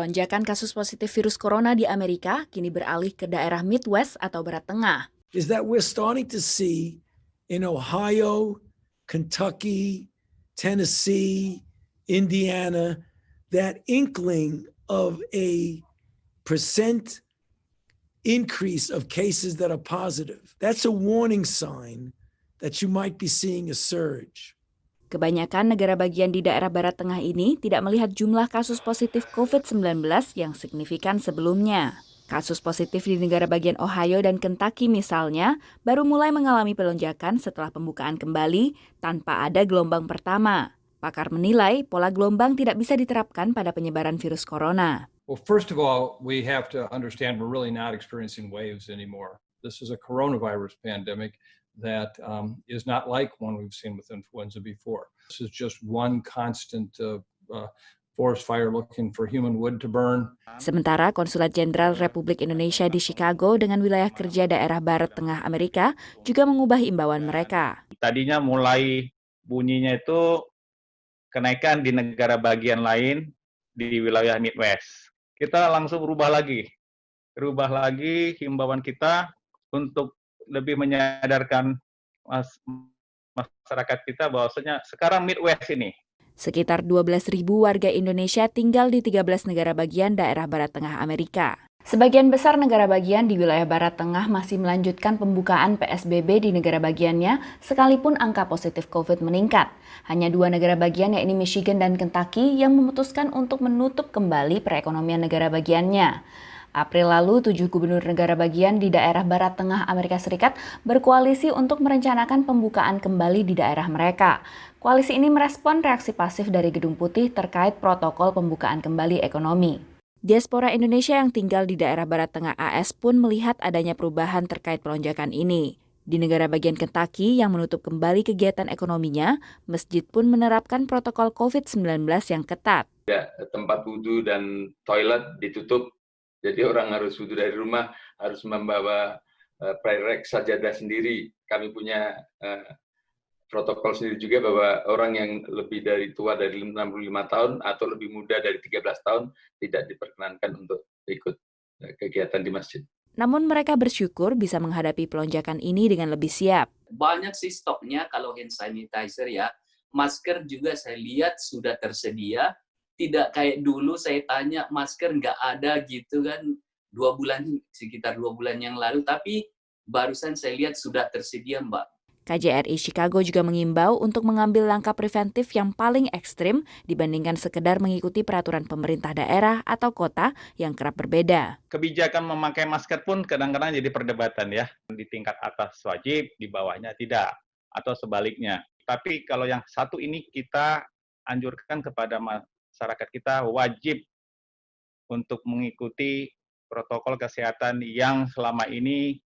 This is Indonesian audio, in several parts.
Lonjakan kasus positif virus corona di Amerika kini beralih ke daerah Midwest atau Barat Tengah. Is that we're starting to see in Ohio, Kentucky, Tennessee, Indiana, that inkling of a percent increase of cases that are positive. That's a warning sign that you might be seeing a surge. Kebanyakan negara bagian di daerah Barat Tengah ini tidak melihat jumlah kasus positif COVID-19 yang signifikan sebelumnya. Kasus positif di negara bagian Ohio dan Kentucky misalnya baru mulai mengalami pelonjakan setelah pembukaan kembali tanpa ada gelombang pertama. Pakar menilai pola gelombang tidak bisa diterapkan pada penyebaran virus corona. Well, first of all, we have to understand we're really not experiencing waves anymore. This is a coronavirus pandemic that is not like one we've seen with influenza before. This is just one constant forest fire looking for human wood to burn. Sementara Konsulat Jenderal Republik Indonesia di Chicago dengan wilayah kerja daerah Barat Tengah Amerika juga mengubah imbauan mereka. Tadinya mulai bunyinya itu kenaikan di negara bagian lain di wilayah Midwest. Kita langsung rubah lagi himbauan kita untuk lebih menyadarkan masyarakat kita bahwasanya sekarang Midwest ini. Sekitar 12.000 warga Indonesia tinggal di 13 negara bagian daerah Barat Tengah Amerika. Sebagian besar negara bagian di wilayah Barat Tengah masih melanjutkan pembukaan PSBB di negara bagiannya, sekalipun angka positif COVID meningkat. Hanya 2 negara bagian, yakni Michigan dan Kentucky, yang memutuskan untuk menutup kembali perekonomian negara bagiannya. April lalu, 7 gubernur negara bagian di daerah Barat Tengah Amerika Serikat berkoalisi untuk merencanakan pembukaan kembali di daerah mereka. Koalisi ini merespon reaksi pasif dari Gedung Putih terkait protokol pembukaan kembali ekonomi. Diaspora Indonesia yang tinggal di daerah Barat Tengah AS pun melihat adanya perubahan terkait pelonjakan ini. Di negara bagian Kentucky yang menutup kembali kegiatan ekonominya, masjid pun menerapkan protokol COVID-19 yang ketat. Ya, tempat wudhu dan toilet ditutup. Jadi orang harus wudhu dari rumah, harus membawa prayer sajadah sendiri. Kami punya protokol sendiri juga bahwa orang yang lebih tua dari 65 tahun atau lebih muda dari 13 tahun tidak diperkenankan untuk ikut kegiatan di masjid. Namun mereka bersyukur bisa menghadapi pelonjakan ini dengan lebih siap. Banyak sih stoknya kalau hand sanitizer ya. Masker juga saya lihat sudah tersedia. Tidak kayak dulu saya tanya masker nggak ada gitu kan. Sekitar 2 bulan yang lalu. Tapi barusan saya lihat sudah tersedia Mbak. KJRI Chicago juga mengimbau untuk mengambil langkah preventif yang paling ekstrim dibandingkan sekedar mengikuti peraturan pemerintah daerah atau kota yang kerap berbeda. Kebijakan memakai masker pun kadang-kadang jadi perdebatan ya. Di tingkat atas wajib, di bawahnya tidak. Atau sebaliknya. Tapi kalau yang satu ini kita anjurkan kepada masyarakat kita wajib untuk mengikuti protokol kesehatan yang selama ini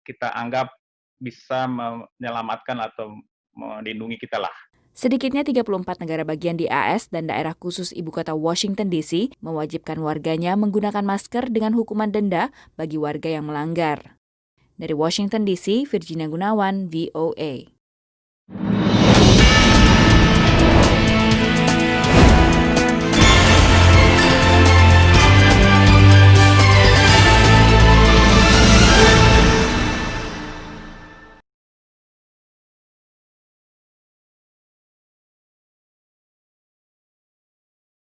kita anggap bisa menyelamatkan atau melindungi kita lah. Sedikitnya 34 negara bagian di AS dan daerah khusus ibu kota Washington DC mewajibkan warganya menggunakan masker dengan hukuman denda bagi warga yang melanggar. Dari Washington DC, Virginia Gunawan, VOA.